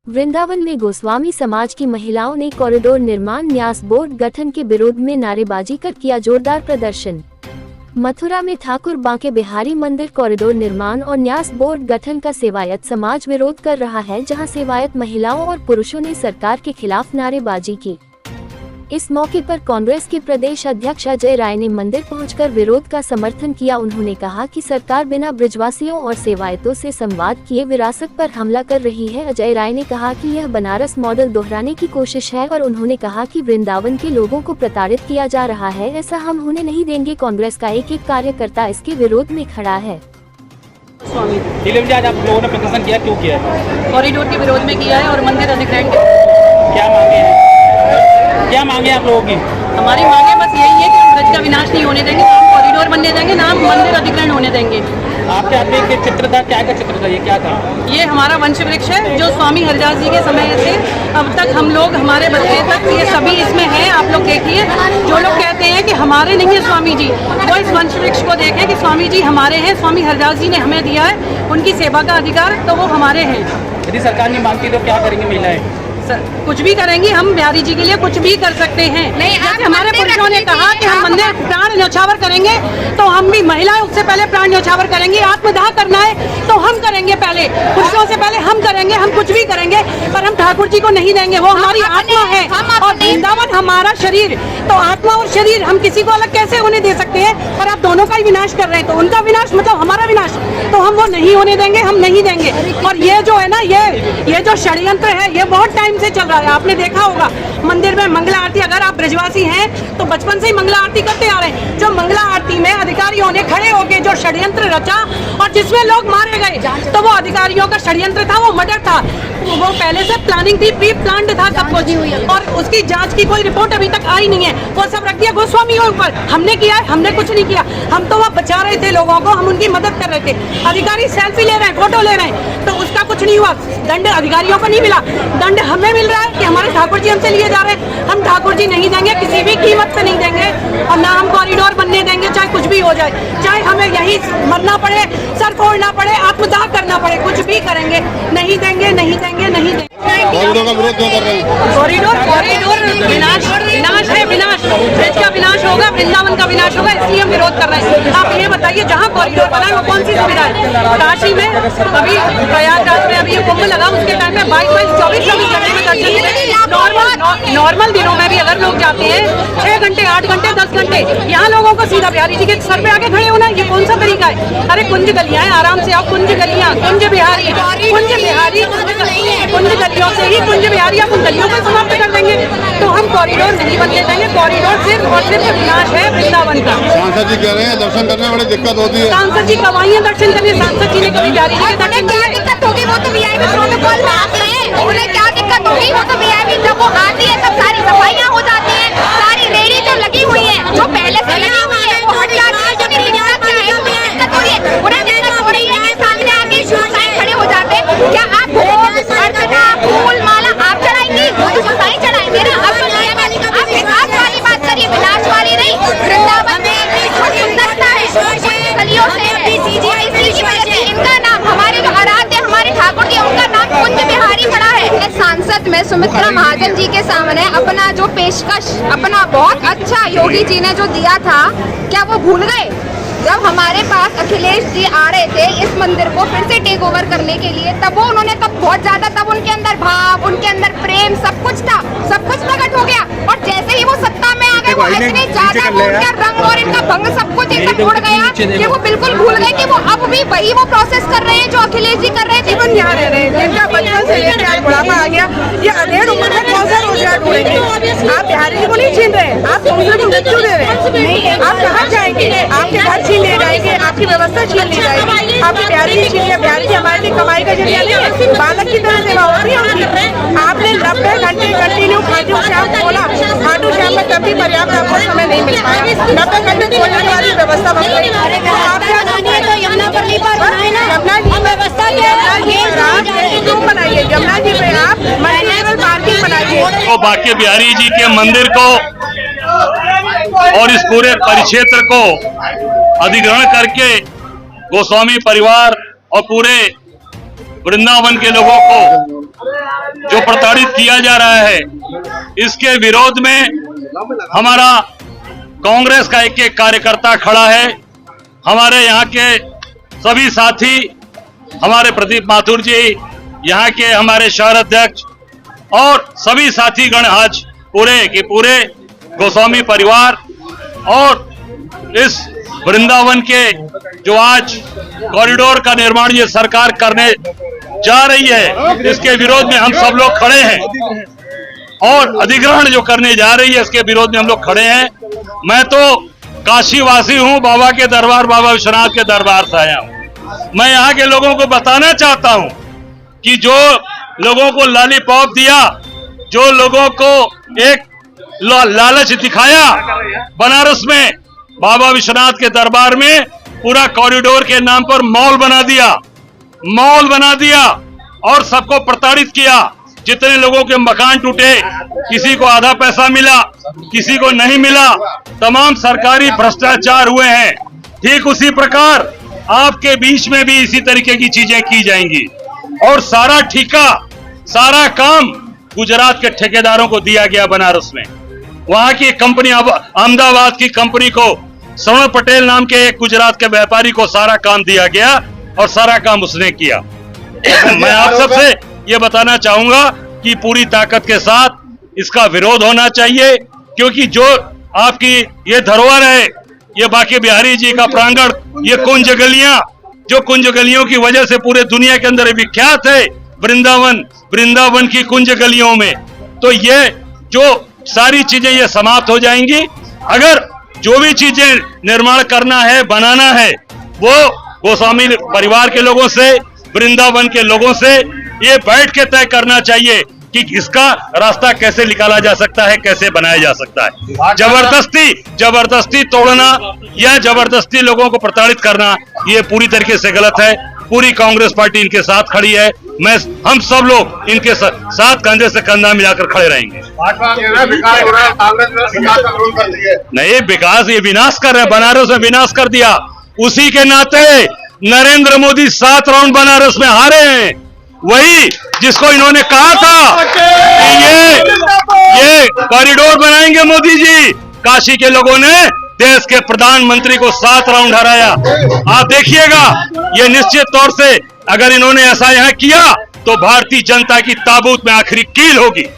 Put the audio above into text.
वृंदावन में गोस्वामी समाज की महिलाओं ने कॉरिडोर निर्माण न्यास बोर्ड गठन के विरोध में नारेबाजी कर किया जोरदार प्रदर्शन। मथुरा में ठाकुर बांके बिहारी मंदिर कॉरिडोर निर्माण और न्यास बोर्ड गठन का सेवायत समाज विरोध कर रहा है, जहां सेवायत महिलाओं और पुरुषों ने सरकार के खिलाफ नारेबाजी की। इस मौके पर कांग्रेस के प्रदेश अध्यक्ष अजय राय ने मंदिर पहुंचकर विरोध का समर्थन किया। उन्होंने कहा कि सरकार बिना ब्रजवासियों और सेवायतों से संवाद किए विरासत पर हमला कर रही है। अजय राय ने कहा कि यह बनारस मॉडल दोहराने की कोशिश है और उन्होंने कहा कि वृंदावन के लोगों को प्रताड़ित किया जा रहा है, ऐसा हम होने नहीं देंगे। कांग्रेस का एक कार्यकर्ता इसके विरोध में खड़ा है। आज आप लोगों ने प्रदर्शन किया, क्यों किया? कॉरिडोर के विरोध में किया है और मंदिर अधिग्रहण क्या मांगे हैं? क्या मांगे आप लोगों की? हमारी मांगे बस यही है कि हम ब्रज का विनाश नहीं होने देंगे, हम कॉरिडोर बनने देंगे, ना हम मंदिर अधिग्रहण होने देंगे। आपके हाथ में एक चित्र था, क्या चित्र था? ये क्या था? ये हमारा वंश वृक्ष है जो स्वामी हरिदास जी के समय से अब तक हम लोग, हमारे बच्चे तक, ये सभी इसमें हैं। आप लोग देखिए, जो लोग कहते हैं कि हमारे नहीं है स्वामी जी, वो इस वंश वृक्ष को देखें कि स्वामी जी हमारे हैं। स्वामी हरिदास जी ने हमें दिया है उनकी सेवा का अधिकार, तो वो हमारे हैं। यदि सरकार नहीं मानती तो क्या करेंगे महिलाएं? कुछ भी करेंगी, हम बिहारी जी के लिए कुछ भी कर सकते हैं। जैसे हमारे पुरुषों ने कहा कि हम मंदिर प्राण न्यौछावर करेंगे, तो हम भी महिलाएं उससे पहले प्राण न्यौछावर करेंगी। आत्मदाह करना है तो हम करेंगे, पहले पुरुषों से पहले हम करेंगे। हम कुछ भी करेंगे पर हम ठाकुर जी को नहीं देंगे, वो हमारी आत्मा है और वृंदावन हमारा शरीर। तो आत्मा और शरीर हम किसी को अलग कैसे होने दे सकते हैं? पर आप दोनों का ही विनाश कर रहे हैं, तो उनका विनाश मतलब हमारा विनाश, तो हम वो नहीं होने देंगे, हम नहीं देंगे। और ये जो है ना, ये जो षड्यंत्र है, ये बहुत टाइम से चल रहा है। आपने देखा होगा मंदिर में मंगला आरती, अगर आप ब्रजवासी हैं तो बचपन से ही मंगला आरती करते आ रहे हैं। जो मंगला आरती में अधिकारियों ने खड़े होकर जो षड्यंत्र रचा और जिसमें लोग मारे गए, तो वो अधिकारियों का षड्यंत्र था, वो मर्डर था। वो पहले से प्लानिंग थी, प्री प्लान्ड था सब कुछ, और उसकी जांच की कोई रिपोर्ट अभी तक आई नहीं है। वो सब रख दिया गोस्वामियों ऊपर। हमने किया है? हमने कुछ नहीं किया। हम तो वह बचा रहे थे लोगों को, हम उनकी मदद कर रहे थे। अधिकारी सेल्फी ले रहे हैं, फोटो ले रहे हैं, तो उसका कुछ नहीं हुआ। दंड अधिकारियों को नहीं मिला, दंड हमें मिल रहा है कि हमारे ठाकुर जी हमसे लिए जा रहे हैं। हम ठाकुर जी नहीं देंगे, किसी भी कीमत पे नहीं देंगे, और ना हम कॉरिडोर बनने देंगे, चाहे कुछ भी हो जाए, चाहे हमें यही मरना पड़े, सर फोड़ना पड़े, आत्मदाह करना पड़े, कुछ भी करेंगे। नहीं देंगे, नहीं देंगे, नहीं देंगे। कॉरिडोर का विरोध क्यों कर रहे हैं? कॉरिडोर विनाश है, विनाश, ब्रज का विनाश होगा, वृंदावन का विनाश होगा, इसलिए हम विरोध कर रहे हैं। आप ये बताइए, जहाँ कॉरिडोर बना है वो कौन सी सुविधा है? काशी में अभी, प्रयागराज में अभी ये कुंभ लगा, उसके टाइम में 22, 24 जगह में दर्शन मिले। नॉर्मल दिनों में भी अगर लोग जाते हैं 6 घंटे, 8 घंटे, 10 घंटे, यहाँ लोगों को सीधा बिहारी जी के सर पे आके खड़े होना, ये कौन सा तरीका है? अरे कुंज गलियां हैं, आराम से आओ। कुंज गलियां, कुंज बिहारी, कुंज बिहारी, कुंज गलियों से ही कुंज बिहारी, आप उन गलियों को समाप्त कर देंगे। तो हम कॉरिडोर नहीं बनने देंगे। कॉरिडोर सिर्फ और सिर्फ विनाश है वृंदावन का। सांसद जी कह रहे हैं दर्शन करने में बड़ी दिक्कत होती है। सांसद जी कब आई है दर्शन करने? सांसद जी ने कभी बिहारी जी के दर्शन किए? दिक्कत होगी, वो तो वीआईपी प्रोटोकॉल में आते हैं, उन्हें क्या दिक्कत होगी? वो तो वीआईपी जब वो आती है तब सारी सफाइयाँ हो जाती हैं, सारी रेडी जो लगी हुई है, जो पहले से लगी हुई है, वो हट जाती है। जो मेरी दिक्कत क्या है, दिक्कत हो रही है, उन्हें दिक्कत हो रही है कि सामने आके गोसाई खड़े हो जाते हैं। क्या आप अर्चना, फूल, माला आप चढ़ाएंगी? वो तो गोसाई चढ़ाएंगे ना। अब आप विकास वाली बात करिए, विनाश वाली नहीं। वृंदावन में बहुत सुंदरता है, गलियों से इसी की वजह से इनका नाम, हमारे जो आराध्य हमारे ठाकुर जी, उनका नाम कुंज बिहारी पड़ा है। सांसद में सुमित्रा महाजन जी के सामने अपना जो पेशकश, अपना बहुत अच्छा योगी जी ने जो दिया था, क्या वो भूल गए? जब हमारे पास अखिलेश जी आ रहे थे इस मंदिर को फिर से टेक ओवर करने के लिए, तब वो उन्होंने बहुत ज्यादा, तब उनके अंदर भाव, उनके अंदर प्रेम, सब कुछ था, सब कुछ प्रकट हो गया। और जैसे ही वो सत्ता में आ गए, वो इतने ज्यादा उनका रंग और इनका भंग सब कुछ एकदम उड़ गया कि वो बिल्कुल भूल गए कि वो अब भी वही वो प्रोसेस कर रहे हैं जो अखिलेश जी कर रहे थे। जीवन यहाँ रह रहे हैं, जिनका बचपन से लेकर आज बुढ़ापा आ गया, ये अधेड़ उम्र में कौन सा रोजगार ढूंढेंगे? आप बिहारी जी को नहीं छीन रहे, आप दूसरे को मृत्यु दे रहे हैं। आप कहाँ जाएंगे? आपके घर छीन ले जाएंगे, आपकी व्यवस्था छीन ली जाएगी। आपके बिहारी जी छीन लिया। बिहारी जी हमारे लिए कमाई का जरिया नहीं है, बालक की तरह सेवा हो रही है उनकी। आपने 90 घंटे कंटिन्यू खाटू श्याम खोला, खाटू श्याम में कभी पर्याप्त आपको समय नहीं मिल पाया। 90 घंटे खोलने वाली व्यवस्था बन गई। आप क्या यमुना जी क्यों बनाइए? यमुना जी में आप मल्टीलेवल पार्किंग बनाइए। तो बांके बिहारी जी के मंदिर को और इस पूरे परिक्षेत्र को अधिग्रहण करके गोस्वामी परिवार और पूरे वृंदावन के लोगों को जो प्रताड़ित किया जा रहा है, इसके विरोध में हमारा कांग्रेस का एक कार्यकर्ता खड़ा है। हमारे यहाँ के सभी साथी, हमारे प्रदीप माथुर जी, यहाँ के हमारे शहर अध्यक्ष और सभी साथीगण आज पूरे के पूरे गोस्वामी परिवार और इस वृंदावन के जो आज कॉरिडोर का निर्माण ये सरकार करने जा रही है, इसके विरोध में हम सब लोग खड़े हैं और अधिग्रहण जो करने जा रही है इसके विरोध में हम लोग खड़े हैं। मैं तो काशीवासी हूं, बाबा के दरबार, बाबा विश्वनाथ के दरबार से आया हूं। मैं यहाँ के लोगों को बताना चाहता हूं कि जो लोगों को लॉलीपॉप दिया, जो लोगों को एक लालच दिखाया, बनारस में बाबा विश्वनाथ के दरबार में पूरा कॉरिडोर के नाम पर मॉल बना दिया और सबको प्रताड़ित किया। जितने लोगों के मकान टूटे, किसी को आधा पैसा मिला, किसी को नहीं मिला, तमाम सरकारी भ्रष्टाचार हुए हैं। ठीक उसी प्रकार आपके बीच में भी इसी तरीके की चीजें की जाएंगी और सारा ठेका, सारा काम गुजरात के ठेकेदारों को दिया गया। बनारस में वहां की कंपनी, अहमदाबाद की कंपनी को, श्रवण पटेल नाम के एक गुजरात के व्यापारी को सारा काम दिया गया और सारा काम उसने किया। मैं आप सबसे ये बताना चाहूंगा कि पूरी ताकत के साथ इसका विरोध होना चाहिए, क्योंकि जो आपकी ये धरोहर है, ये बांके बिहारी जी का प्रांगण, ये कुंज गलियां, जो कुंज गलियों की वजह से पूरे दुनिया के अंदर विख्यात है, वृंदावन की कुंज गलियों में, तो ये जो सारी चीजें ये समाप्त हो जाएंगी। अगर जो भी चीजें निर्माण करना है, बनाना है, वो गोस्वामी परिवार के लोगों से, वृंदावन के लोगों से ये बैठ के तय करना चाहिए कि इसका रास्ता कैसे निकाला जा सकता है, कैसे बनाया जा सकता है। जबरदस्ती तोड़ना या जबरदस्ती लोगों को प्रताड़ित करना, ये पूरी तरीके से गलत है। पूरी कांग्रेस पार्टी इनके साथ खड़ी है। हम सब लोग इनके साथ कंधे से कंधा मिलाकर खड़े रहेंगे। नहीं, विकास ये विनाश कर रहे हैं, बनारस में विनाश कर दिया। उसी के नाते नरेंद्र मोदी 7 राउंड बनारस में हारे हैं, वही जिसको इन्होंने कहा था कि ये कॉरिडोर बनाएंगे मोदी जी। काशी के लोगों ने देश के प्रधानमंत्री को 7 राउंड हराया। आप देखिएगा, ये निश्चित तौर से अगर इन्होंने ऐसा यहाँ किया तो भारतीय जनता की ताबूत में आखिरी कील होगी।